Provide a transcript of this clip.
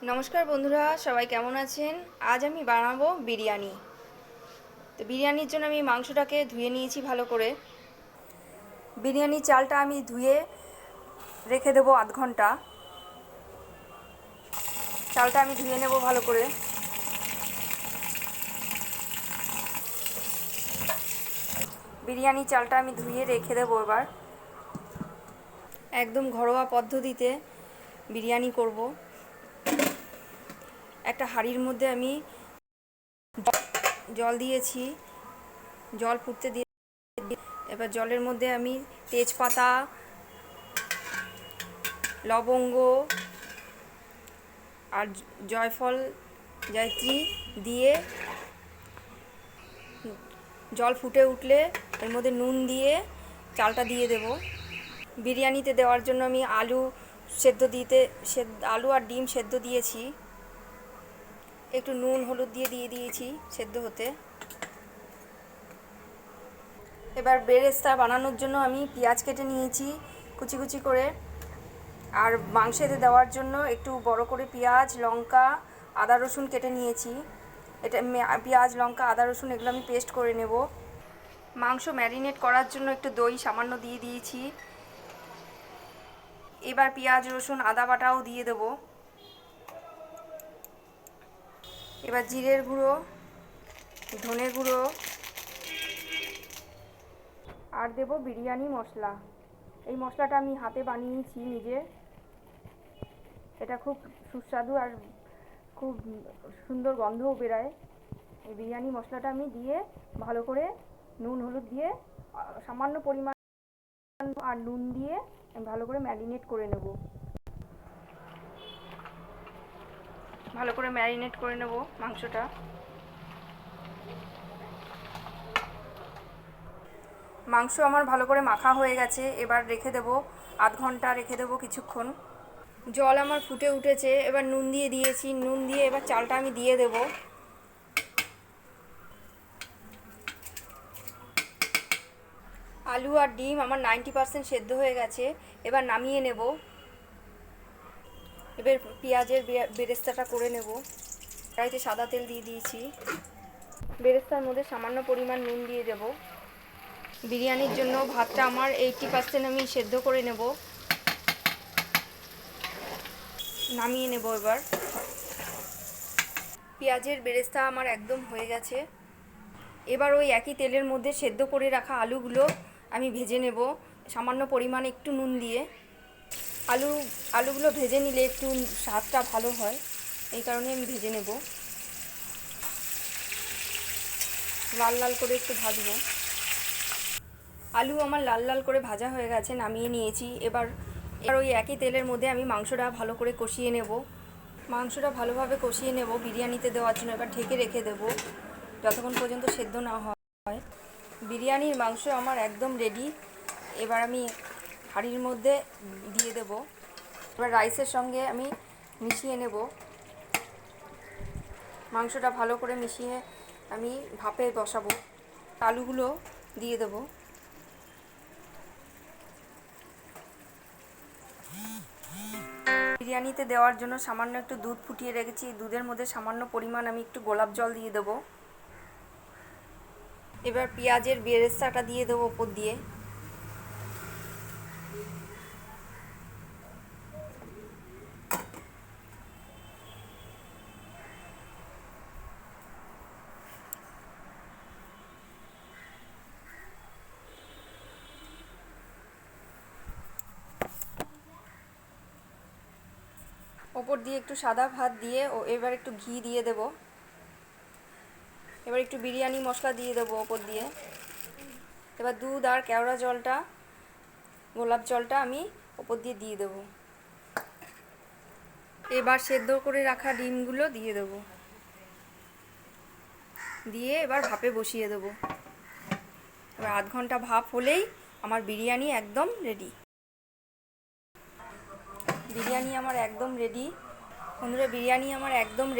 নমস্কার বন্ধুরা, সবাই কেমন আছেন? আজ আমি বানাবো বিরিয়ানি। তো বিরিয়ানির জন্য আমি মাংসটাকে ধুয়ে নিয়েছি ভালো করে। বিরিয়ানির চালটা আমি ধুয়ে রেখে দেবো আধ ঘন্টা। চালটা আমি ধুয়ে নেব ভালো করে। বিরিয়ানি চালটা আমি ধুয়ে রেখে দেবো। এবার একদম ঘরোয়া পদ্ধতিতে বিরিয়ানি করব। একটা হাঁড়ির মধ্যে আমি জল দিয়েছি, জল ফুটতে দিয়ে এবার জলের মধ্যে আমি তেজপাতা, লবঙ্গ আর জয়ফল জয়ত্রী দিয়ে জল ফুটে উঠলে এর মধ্যে নুন দিয়ে চালটা দিয়ে দেব। বিরিয়ানিতে দেওয়ার জন্য আমি আলু আর ডিম সেদ্ধ দিয়েছি। একটু নুন হলুদ দিয়ে দিয়েছি সেদ্ধ হতে। এবার বেরেস্তা বানানোর জন্য আমি পেঁয়াজ কেটে নিয়েছি কুচি কুচি করে, আর মাংসেতে দেওয়ার জন্য একটু বড় করে পেঁয়াজ, লঙ্কা, আদা রসুন কেটে নিয়েছি। এটা পেঁয়াজ, লঙ্কা, আদা রসুন এগুলো আমি পেস্ট করে নেব। মাংস ম্যারিনেট করার জন্য একটু দই সামান্য দিয়ে দিয়েছি। এবার পেঁয়াজ, রসুন, আদা বাটাও দিয়ে দেব। এবার জিরের গুঁড়ো, ধনে গুঁড়ো আর দেব বিরিয়ানি মশলা। এই মশলাটা আমি হাতে বানিয়েছি নিজে। এটা খুব সুস্বাদু আর খুব সুন্দর গন্ধও বেরোয়। এই বিরিয়ানি মশলাটা আমি দিয়ে ভালো করে নুন হলুদ দিয়ে সামান্য পরিমাণ আর নুন দিয়ে ভালো করে ম্যারিনেট করে নেব। ভালো করে ম্যারিনেট করে নেব মাংসটা। মাংস আমার ভালো করে মাখা হয়ে গেছে। এবার রেখে দেব, আধ ঘন্টা রেখে দেবো কিছুক্ষণ। জল আমার ফুটে উঠেছে। এবার নুন দিয়ে দিয়েছি। নুন দিয়ে এবার চালটা আমি দিয়ে দেব। আলু আর ডিম আমার 90% সেদ্ধ হয়ে গেছে। এবার নামিয়ে নেব। এবার পেঁয়াজের বেরেস্তাটা করে নেব। কড়াইতে সাদা তেল দিয়ে দিয়েছি। বেরেস্তার মধ্যে সামান্য পরিমাণ নুন দিয়ে দেব। বিরিয়ানির জন্য ভাতটা আমার 80% আমি সেদ্ধ করে নেব। নামিয়ে নেব এবার। পেঁয়াজের বেরেস্তা আমার একদম হয়ে গেছে। এবার ওই একই তেলের মধ্যে সেদ্ধ করে রাখা আলুগুলো আমি ভেজে নেব সামান্য পরিমাণ একটু নুন দিয়ে। আলুগুলো ভেজে নিলে একটু স্বাদটা ভালো হয়, এই কারণে আমি ভেজে নেব। লাল লাল করে একটু ভাজবো। আলু আমার লাল লাল করে ভাজা হয়ে গেছে, নামিয়ে নিয়েছি। এবার ওই একই তেলের মধ্যে আমি মাংসটা ভালো করে কষিয়ে নেব। মাংসটা ভালোভাবে কষিয়ে নেব বিরিয়ানিতে দেওয়ার জন্য। এবার ঢেকে রেখে দেব যতক্ষণ পর্যন্ত সেদ্ধ না হয়। বিরিয়ানির মাংস আমার একদম রেডি। এবার আমি হাঁড়ির মধ্যে দিয়ে দেব। এবার রাইসের সঙ্গে আমি মিশিয়ে নেব। মাংসটা ভালো করে মিশিয়ে আমি ভাপে বসাবো। আলুগুলো দিয়ে দেব। বিরিয়ানিতে দেওয়ার জন্য সামান্য একটু দুধ ফুটিয়ে রেখেছি। দুধের মধ্যে সামান্য পরিমাণ আমি একটু গোলাপ জল দিয়ে দেবো। এবার পেঁয়াজের বেরেস্তাটা দিয়ে দেবো ওপর দিয়ে। ওপর দিয়ে একটু সাদা ভাত দিয়ে এবার একটু ঘি দিয়ে দেব। এবার একটু বিরিয়ানি মশলা দিয়ে দেবো ওপর দিয়ে। এবার দুধ আর কেওড়া জলটা, গোলাপ জলটা আমি ওপর দিয়ে দেবো। এবার সেদ্ধ করে রাখা ডিমগুলো দিয়ে দেবো। দিয়ে এবার ভাপে বসিয়ে দেবো। এবার আধ ঘন্টা ভাপ হলেই আমার বিরিয়ানি একদম রেডি। বিরিয়ানি আমার একদম রেডি। বন্ধুরা, বিরিয়ানি আমার একদম